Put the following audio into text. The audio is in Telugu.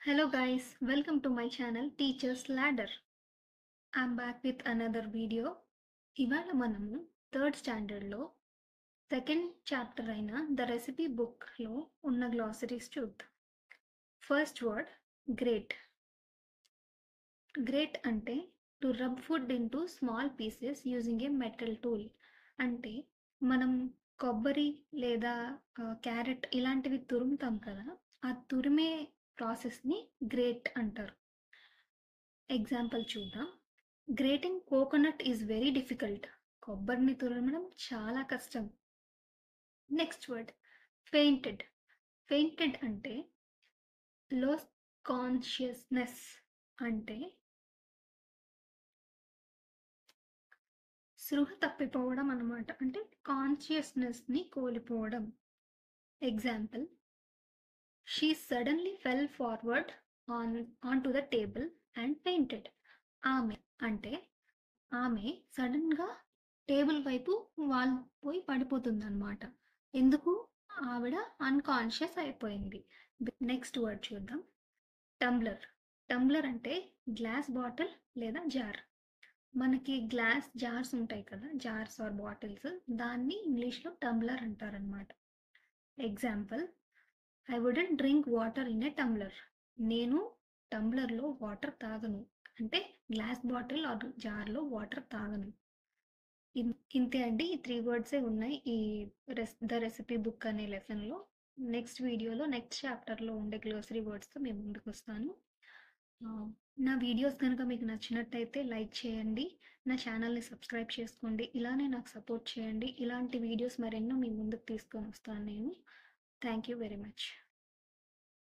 Hello guys, welcome to my channel Teacher's Ladder. I'm back with another video. ఇవాళ మనము థర్డ్ స్టాండర్డ్లో సెకండ్ చాప్టర్ అయిన ద రెసిపీ బుక్లో ఉన్న గ్లాసరీస్ చూద్దాం. First word great. గ్రేట్ అంటే to rub food into small pieces using a metal tool. అంటే మనం కొబ్బరి లేదా క్యారెట్ ఇలాంటివి తురుముతాం కదా, ఆ తురిమే ప్రాసెస్ని గ్రేట్ అంటారు. ఎగ్జాంపుల్ చూద్దాం. Grating coconut is very difficult. కొబ్బరిని తురమడం చాలా కష్టం. Next word fainted. ఫెయింటెడ్ అంటే లాస్ కాన్షియస్నెస్, అంటే స్పృహ తప్పిపోవడం అన్నమాట. అంటే కాన్షియస్నెస్ని కోల్పోవడం. Example, she suddenly fell forward on to the table and fainted. ఆమె అంటే ఆమె సడన్గా టేబుల్ వైపు వాలిపోయి పడిపోతుంది అనమాట. ఎందుకు? ఆవిడ అన్కాన్షియస్ అయిపోయింది. నెక్స్ట్ వర్డ్ చూద్దాం. టంబ్లర్. టంబ్లర్ అంటే గ్లాస్ బాటిల్ లేదా జార్. మనకి గ్లాస్ జార్స్ ఉంటాయి కదా, జార్స్ ఆర్ బాటిల్స్, దాన్ని ఇంగ్లీష్లో టంబ్లర్ అంటారనమాట. Example, I wouldn't drink water in a tumbler. నేను టంబ్లర్లో వాటర్ తాగను. అంటే గ్లాస్ బాటిల్ ఆర్ జార్లో వాటర్ తాగను. ఇంతే అండి. ఈ 3 వర్డ్సే ఉన్నాయి ఈ ద రెసిపీ బుక్ అనే లెసన్లో. నెక్స్ట్ వీడియోలో నెక్స్ట్ చాప్టర్లో ఉండే గ్లోసరీ వర్డ్స్తో మేము ముందుకు వస్తాను. నా వీడియోస్ కనుక మీకు నచ్చినట్టయితే లైక్ చేయండి, నా ఛానల్ని సబ్స్క్రైబ్ చేసుకోండి, ఇలానే నాకు సపోర్ట్ చేయండి. ఇలాంటి వీడియోస్ మరెన్నో మీ ముందుకు తీసుకొని వస్తాను నేను. Thank you very much.